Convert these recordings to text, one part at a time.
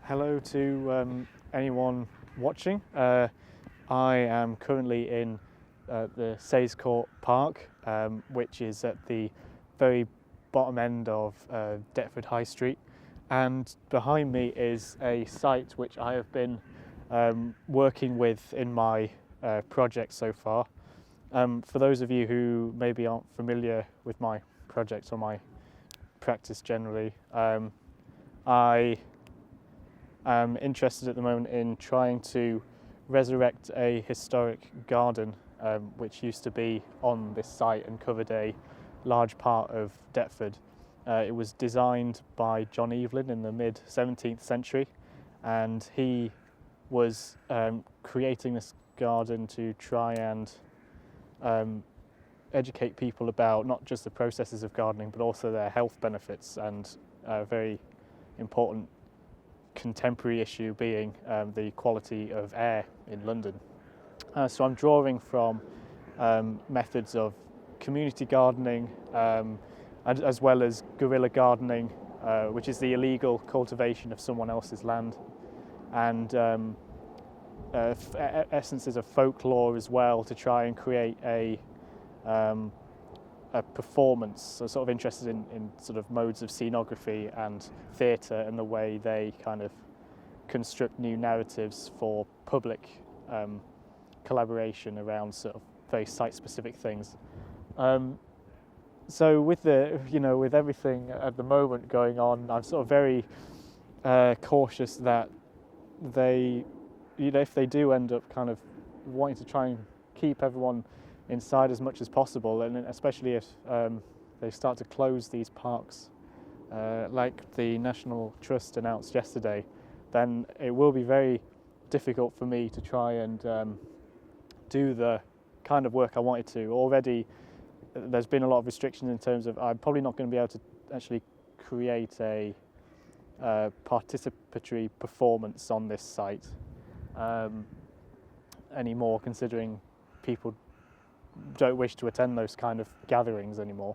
Hello to anyone watching. I am currently in the Sayes Court Park, which is at the very bottom end of Deptford High Street, and behind me is a site which I have been working with in my project so far. For those of you who maybe aren't familiar with my project or my practice generally, I am interested at the moment in trying to resurrect a historic garden which used to be on this site and covered a large part of Deptford. It was designed by John Evelyn in the mid 17th century, and he was creating this garden to try and educate people about not just the processes of gardening but also their health benefits, and a very important contemporary issue being the quality of air in London. So I'm drawing from methods of community gardening and as well as guerrilla gardening, which is the illegal cultivation of someone else's land, and essences of folklore as well, to try and create a performance. So sort of interested in sort of modes of scenography and theatre and the way they kind of construct new narratives for public collaboration around sort of very site-specific things. So with with everything at the moment going on, I'm sort of very cautious that they, if they do end up kind of wanting to try and keep everyone inside as much as possible, and especially if they start to close these parks like the National Trust announced yesterday, then it will be very difficult for me to try and do the kind of work I wanted to. Already there's been a lot of restrictions in terms of I'm probably not going to be able to actually create a participatory performance on this site anymore, considering people don't wish to attend those kind of gatherings anymore.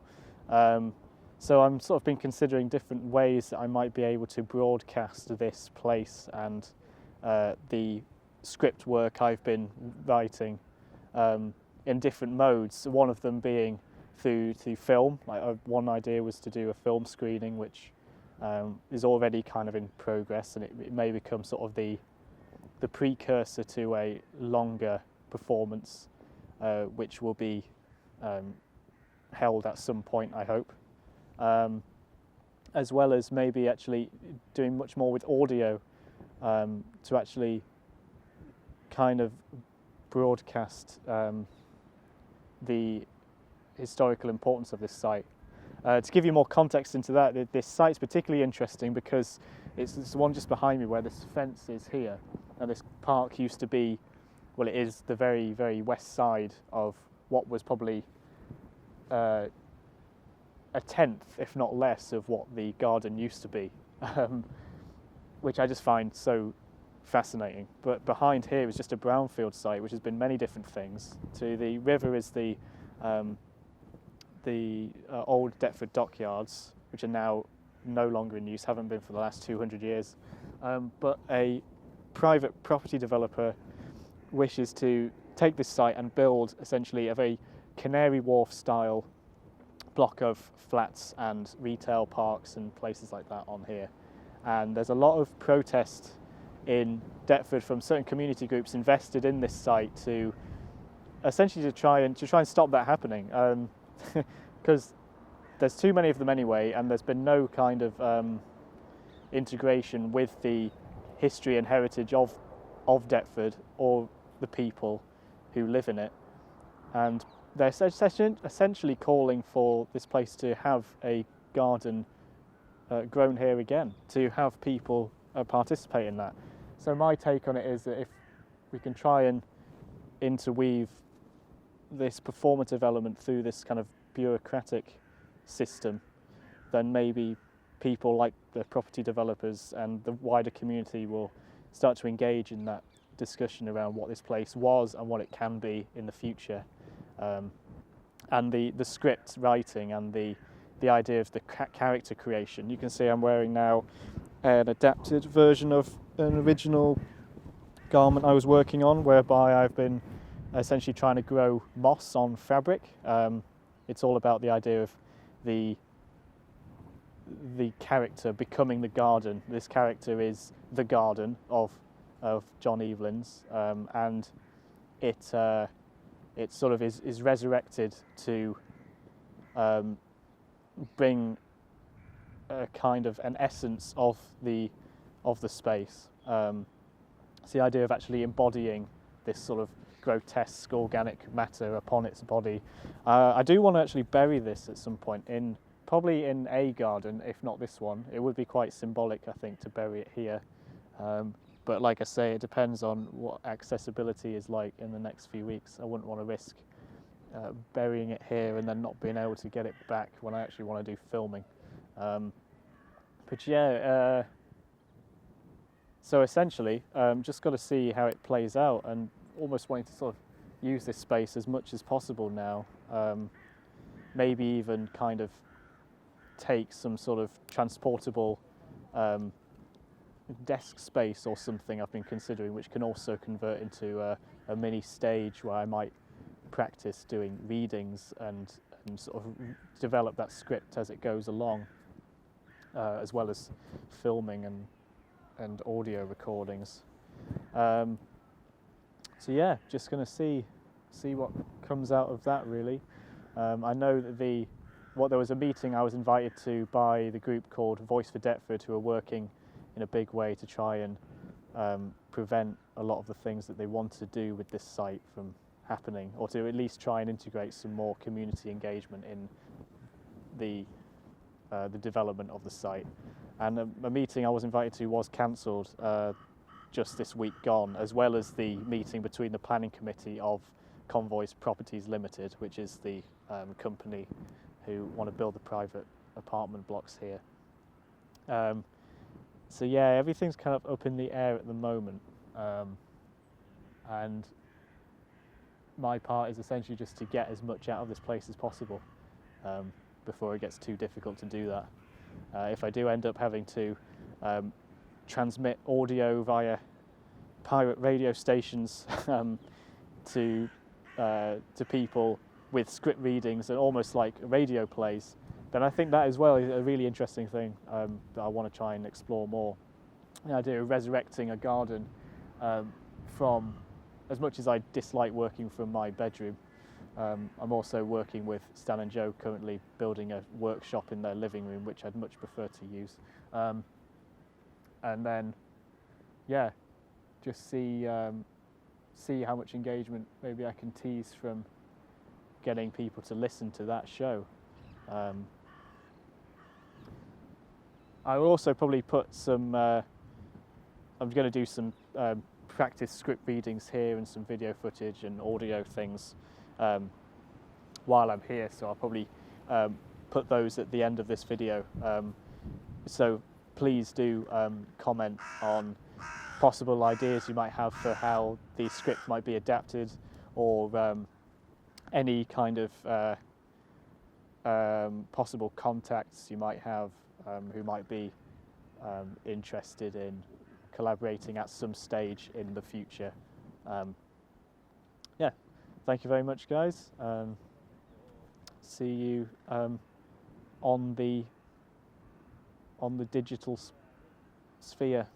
So I'm sort of been considering different ways that I might be able to broadcast this place and the script work I've been writing in different modes. One of them being through film. One idea was to do a film screening, which is already kind of in progress, and it may become sort of the precursor to a longer performance, which will be held at some point, I hope. As well as maybe actually doing much more with audio to actually kind of broadcast the historical importance of this site. To give you more context into that, this site's particularly interesting because it's the one just behind me where this fence is here, and this park used to be, well, it is the very, very west side of what was probably a tenth, if not less, of what the garden used to be, which I just find so fascinating. But behind here is just a brownfield site, which has been many different things. To the river is the old Deptford dockyards, which are now no longer in use, haven't been for the last 200 years. But a private property developer wishes to take this site and build essentially a very Canary Wharf style block of flats and retail parks and places like that on here. And there's a lot of protest in Deptford from certain community groups invested in this site to essentially try and stop that happening, because there's too many of them anyway, and there's been no kind of integration with the history and heritage of Deptford or the people who live in it. And they're essentially calling for this place to have a garden grown here again, to have people participate in that. So my take on it is that if we can try and interweave this performative element through this kind of bureaucratic system, then maybe people like the property developers and the wider community will start to engage in that discussion around what this place was and what it can be in the future. And the script writing and the idea of the character creation. You can see I'm wearing now an adapted version of an original garment I was working on, whereby I've been essentially trying to grow moss on fabric. It's all about the idea of the character becoming the garden. This character is the garden of John Evelyn's, and it sort of is resurrected to bring a kind of an essence of the space. It's the idea of actually embodying this sort of grotesque organic matter upon its body. I do want to actually bury this at some point, probably in a garden, if not this one. It would be quite symbolic, I think, to bury it here. But like I say, it depends on what accessibility is like in the next few weeks. I wouldn't want to risk burying it here and then not being able to get it back when I actually want to do filming. But yeah, so essentially, just got to see how it plays out, and almost wanting to sort of use this space as much as possible now. Maybe even kind of take some sort of transportable desk space or something I've been considering, which can also convert into a mini stage where I might practice doing readings and sort of develop that script as it goes along, as well as filming and audio recordings. So yeah, just going to see what comes out of that, really. I know that there was a meeting I was invited to by the group called Voice for Deptford, who are working in a big way to try and prevent a lot of the things that they want to do with this site from happening, or to at least try and integrate some more community engagement in the development of the site. And a meeting I was invited to was cancelled just this week gone, as well as the meeting between the planning committee of Convoys Properties Limited, which is the company who want to build the private apartment blocks here. So yeah, everything's kind of up in the air at the moment, and my part is essentially just to get as much out of this place as possible before it gets too difficult to do that. If I do end up having to transmit audio via pirate radio stations to people with script readings and almost like radio plays, then I think that as well is a really interesting thing that I want to try and explore more. The idea of resurrecting a garden from, as much as I dislike working from my bedroom, I'm also working with Stan and Joe currently building a workshop in their living room, which I'd much prefer to use. And then, yeah, just see how much engagement maybe I can tease from getting people to listen to that show. I will also probably put some, I'm going to do some practice script readings here and some video footage and audio things while I'm here, so I'll probably put those at the end of this video. So please do comment on possible ideas you might have for how the script might be adapted, or any kind of possible contacts you might have who might be interested in collaborating at some stage in the future. Yeah, thank you very much, guys. See you on the digital sphere.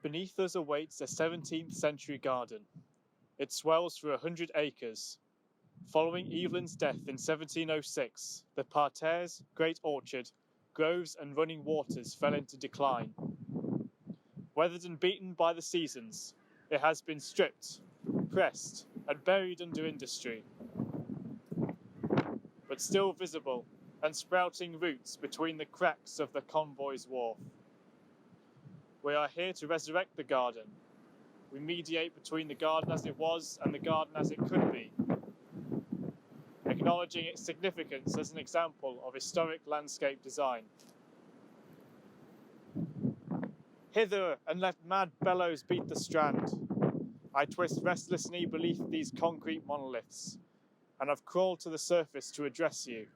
Beneath us awaits a 17th century garden. It swells for 100 acres. Following Evelyn's death in 1706, the parterres, great orchard, groves and running waters fell into decline. Weathered and beaten by the seasons, it has been stripped, pressed and buried under industry. But still visible and sprouting roots between the cracks of the Convoys Wharf. We are here to resurrect the garden. We mediate between the garden as it was and the garden as it could be, acknowledging its significance as an example of historic landscape design. Hither, and let mad bellows beat the strand. I twist restlessly beneath these concrete monoliths, and I've crawled to the surface to address you.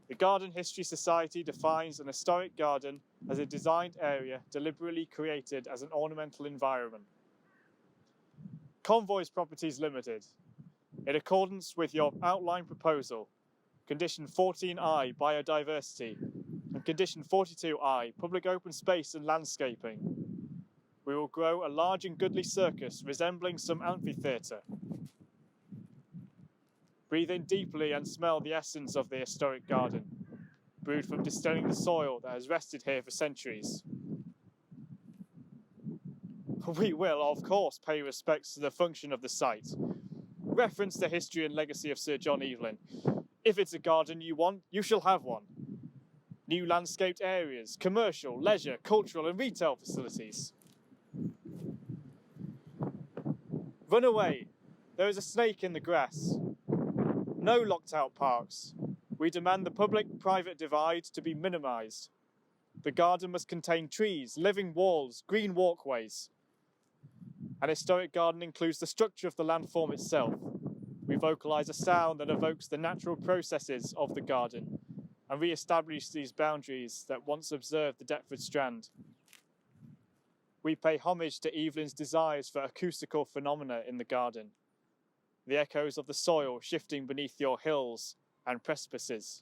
The Garden History Society defines an historic garden as a designed area deliberately created as an ornamental environment. Convoys Properties Limited, in accordance with your outline proposal, Condition 14I, Biodiversity, and Condition 42I, Public Open Space and Landscaping, we will grow a large and goodly circus resembling some amphitheatre. Breathe in deeply and smell the essence of the historic garden, brewed from distilling the soil that has rested here for centuries. We will, of course, pay respects to the function of the site. Reference the history and legacy of Sir John Evelyn. If it's a garden you want, you shall have one. New landscaped areas, commercial, leisure, cultural and retail facilities. Run away. There is a snake in the grass. No locked out parks. We demand the public-private divide to be minimised. The garden must contain trees, living walls, green walkways. An historic garden includes the structure of the landform itself. We vocalise a sound that evokes the natural processes of the garden and re-establish these boundaries that once observed the Deptford Strand. We pay homage to Evelyn's desires for acoustical phenomena in the garden, the echoes of the soil shifting beneath your hills and precipices.